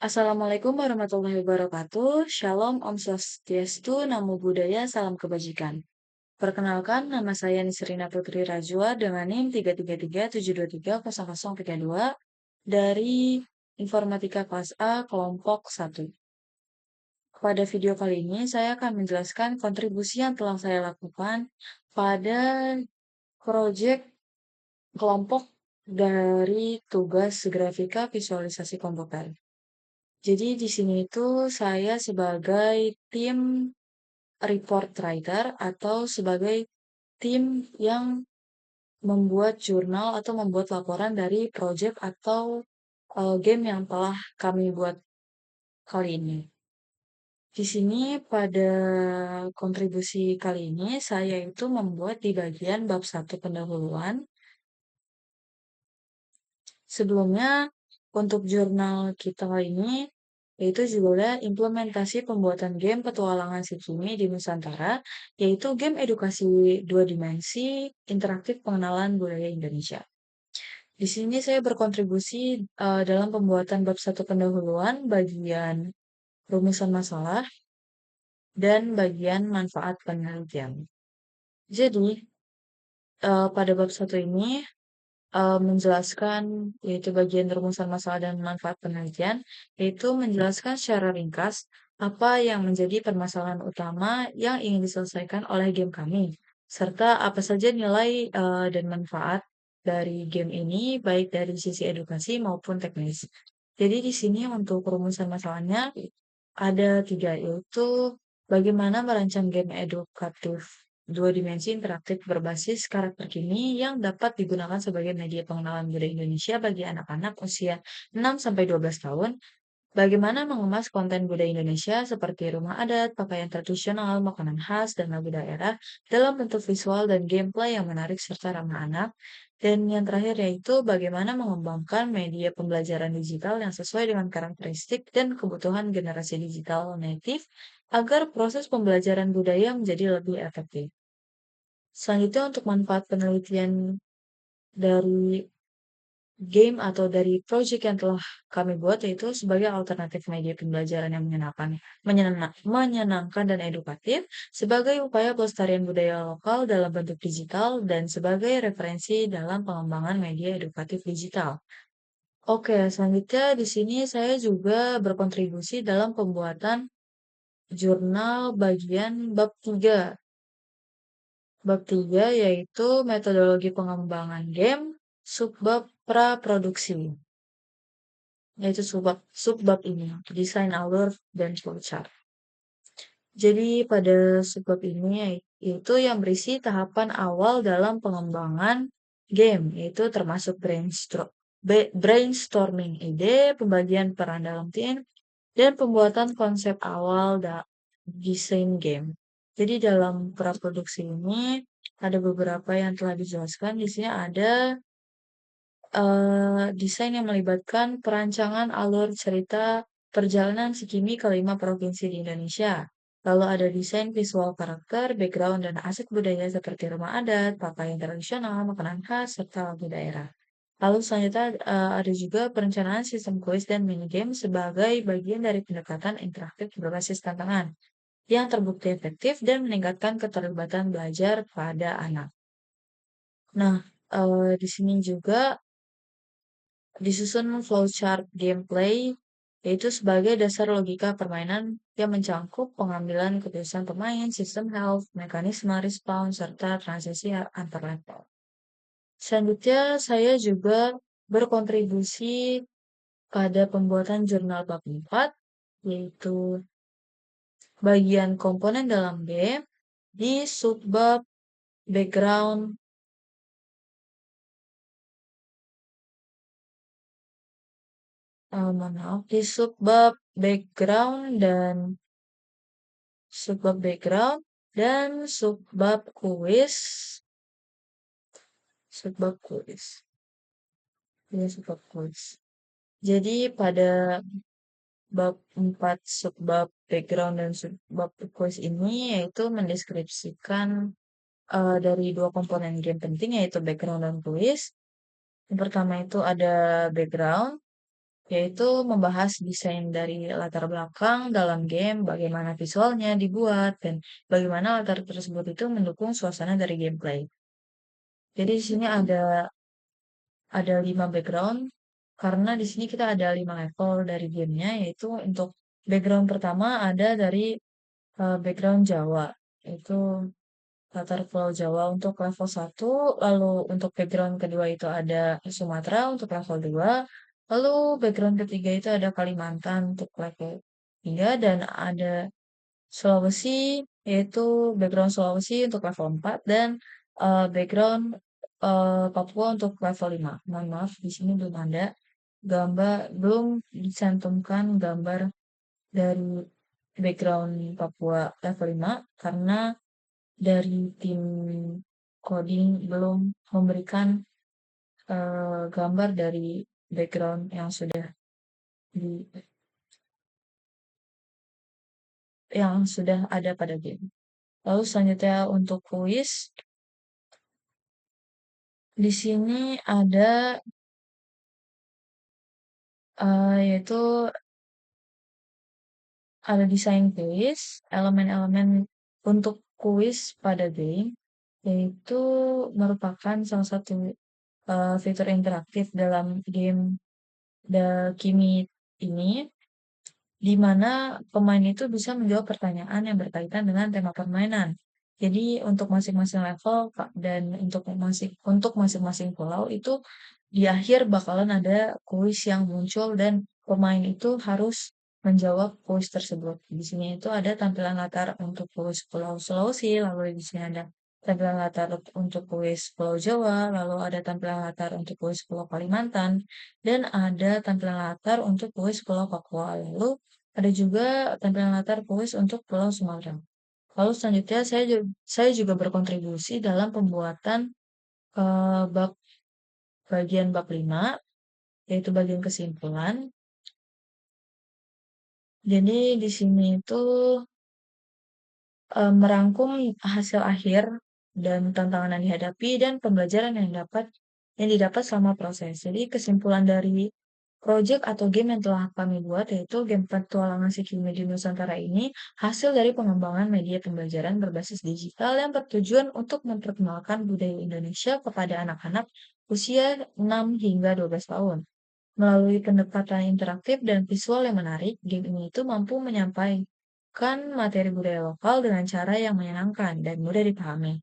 Assalamualaikum warahmatullahi wabarakatuh. Shalom, Om Swastiastu, Namo Buddhaya, Salam Kebajikan. Perkenalkan, nama saya Nisrina Putri Rajwa dengan NIM 33372300032 dari Informatika kelas A, kelompok 1. Pada video kali ini, saya akan menjelaskan kontribusi yang telah saya lakukan pada proyek kelompok dari tugas grafika visualisasi komputer. Jadi di sini itu saya sebagai tim report writer atau sebagai tim yang membuat jurnal atau membuat laporan dari project atau game yang telah kami buat kali ini. Di sini pada kontribusi kali ini saya itu membuat di bagian bab 1 pendahuluan. Sebelumnya untuk jurnal kita kali ini yaitu judulnya Implementasi Pembuatan Game Petualangan Si Kimi di Nusantara, yaitu game edukasi dua dimensi interaktif pengenalan budaya Indonesia. Di sini saya berkontribusi dalam pembuatan bab 1 pendahuluan, bagian rumusan masalah, dan bagian manfaat penelitian. Jadi, pada bab 1 ini menjelaskan yaitu bagian rumusan masalah dan manfaat penelitian, yaitu menjelaskan secara ringkas apa yang menjadi permasalahan utama yang ingin diselesaikan oleh game kami, serta apa saja nilai dan manfaat dari game ini, baik dari sisi edukasi maupun teknis. Jadi di sini untuk rumusan masalahnya ada 3, yaitu bagaimana merancang game edukatif dua dimensi interaktif berbasis karakter kini yang dapat digunakan sebagai media pengenalan budaya Indonesia bagi anak-anak usia 6-12 tahun. Bagaimana mengemas konten budaya Indonesia seperti rumah adat, pakaian tradisional, makanan khas, dan lagu daerah dalam bentuk visual dan gameplay yang menarik serta ramah anak. Dan yang terakhir yaitu bagaimana mengembangkan media pembelajaran digital yang sesuai dengan karakteristik dan kebutuhan generasi digital native agar proses pembelajaran budaya menjadi lebih efektif. Selanjutnya untuk manfaat penelitian dari game atau dari project yang telah kami buat yaitu sebagai alternatif media pembelajaran yang menyenangkan dan edukatif, sebagai upaya pelestarian budaya lokal dalam bentuk digital, dan sebagai referensi dalam pengembangan media edukatif digital. Oke, selanjutnya di sini saya juga berkontribusi dalam pembuatan jurnal bagian bab 3. Bab 3 yaitu metodologi pengembangan game, subbab praproduksi. Yaitu subbab ini, desain alur dan flowchart. Jadi pada subbab ini yaitu yang berisi tahapan awal dalam pengembangan game, yaitu termasuk brainstorming ide, pembagian peran dalam tim, dan pembuatan konsep awal desain game. Jadi dalam praproduksi ini ada beberapa yang telah dijelaskan. Di sini ada desain yang melibatkan perancangan alur cerita perjalanan si Kimi ke 5 provinsi di Indonesia. Lalu ada desain visual karakter, background, dan aset budaya seperti rumah adat, pakaian tradisional, makanan khas, serta lagu daerah. Lalu selanjutnya ada juga perencanaan sistem kuis dan minigame sebagai bagian dari pendekatan interaktif berbasis tantangan yang terbukti efektif dan meningkatkan keterlibatan belajar pada anak. Nah, di sini juga disusun flowchart gameplay, yaitu sebagai dasar logika permainan yang mencangkup pengambilan keputusan pemain, sistem health, mekanisme respawn, serta transisi antar level. Selanjutnya, saya juga berkontribusi pada pembuatan jurnal bab 4, yaitu bagian komponen dalam game di subbab background di subbab background dan subbab kuis. Ya, subbab kuis. Jadi pada bab 4 subbab background dan subbab kuis ini yaitu mendeskripsikan dari dua komponen game penting yaitu background dan kuis. Yang pertama itu ada background, yaitu membahas desain dari latar belakang dalam game, bagaimana visualnya dibuat, dan bagaimana latar tersebut itu mendukung suasana dari gameplay. Jadi di sini ada 5 background, karena di sini kita ada 5 level dari gamenya, yaitu untuk background pertama ada dari background Jawa, yaitu latar Pulau Jawa untuk level 1, lalu untuk background kedua itu ada Sumatera untuk level 2, lalu background ketiga itu ada Kalimantan untuk level 3, dan ada Sulawesi, yaitu background Sulawesi untuk level 4, dan background Papua untuk level 5. Mohon maaf, di sini belum dicantumkan gambar dari background Papua level 5 karena dari tim coding belum memberikan gambar dari background di yang sudah ada pada game. Lalu selanjutnya untuk kuis, di sini ada yaitu ada desain kuis, elemen-elemen untuk kuis pada game, yaitu merupakan salah satu fitur interaktif dalam game The Kimi ini, di mana pemain itu bisa menjawab pertanyaan yang berkaitan dengan tema permainan. Jadi untuk masing-masing level dan untuk masing-masing pulau itu di akhir bakalan ada kuis yang muncul dan pemain itu harus menjawab kuis tersebut. Di sini itu ada tampilan latar untuk kuis Pulau Sulawesi, lalu di sini ada tampilan latar untuk kuis Pulau Jawa, lalu ada tampilan latar untuk kuis Pulau Kalimantan, dan ada tampilan latar untuk kuis Pulau Papua. Lalu ada juga tampilan latar kuis untuk Pulau Sumatera. Lalu selanjutnya saya juga berkontribusi dalam pembuatan bab bagian bab 5, yaitu bagian kesimpulan. Jadi di sini itu merangkum hasil akhir dan tantangan yang dihadapi dan pembelajaran yang didapat selama proses. Jadi kesimpulan dari project atau game yang telah kami buat yaitu game petualangan si Kimi di Nusantara ini hasil dari pengembangan media pembelajaran berbasis digital yang bertujuan untuk memperkenalkan budaya Indonesia kepada anak-anak usia 6 hingga 12 tahun. Melalui pendekatan interaktif dan visual yang menarik, game ini itu mampu menyampaikan materi budaya lokal dengan cara yang menyenangkan dan mudah dipahami.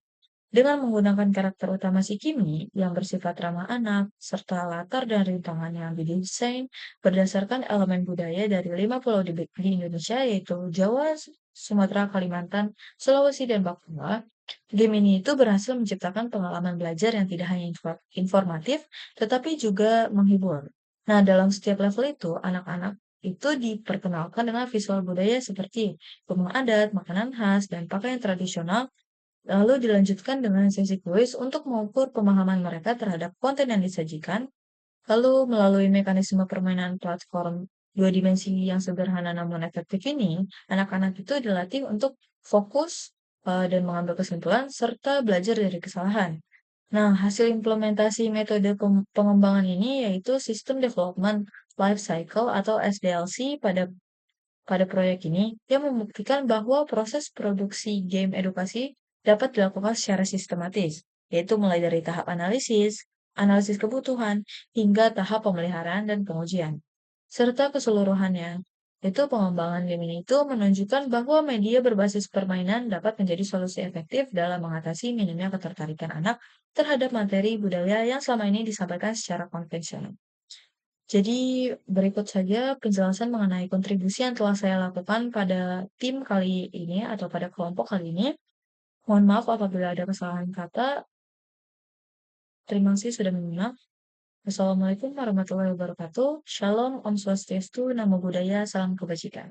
Dengan menggunakan karakter utama si Kimi yang bersifat ramah anak, serta latar dan rintangan yang didesain berdasarkan elemen budaya dari 5 pulau di Indonesia, yaitu Jawa, Sumatera, Kalimantan, Sulawesi, dan Papua, game ini itu berhasil menciptakan pengalaman belajar yang tidak hanya informatif, tetapi juga menghibur. Nah, dalam setiap level itu, anak-anak itu diperkenalkan dengan visual budaya seperti rumah adat, makanan khas, dan pakaian tradisional. Lalu dilanjutkan dengan sesi kuis untuk mengukur pemahaman mereka terhadap konten yang disajikan. Lalu melalui mekanisme permainan platform dua dimensi yang sederhana namun efektif ini, anak-anak itu dilatih untuk fokus dan mengambil kesimpulan serta belajar dari kesalahan. Nah, hasil implementasi metode pengembangan ini yaitu System Development Life Cycle atau SDLC pada proyek ini, dia membuktikan bahwa proses produksi game edukasi dapat dilakukan secara sistematis, yaitu mulai dari tahap analisis kebutuhan, hingga tahap pemeliharaan dan pengujian. Serta keseluruhannya, itu pengembangan game ini itu menunjukkan bahwa media berbasis permainan dapat menjadi solusi efektif dalam mengatasi minimnya ketertarikan anak terhadap materi budaya yang selama ini disampaikan secara konvensional. Jadi berikut saja penjelasan mengenai kontribusi yang telah saya lakukan pada tim kali ini atau pada kelompok kali ini. Mohon maaf apabila ada kesalahan kata. Terima kasih sudah menyimak. Wassalamualaikum warahmatullahi wabarakatuh. Shalom, Om Swastiastu, Namo Buddhaya, Salam Kebajikan.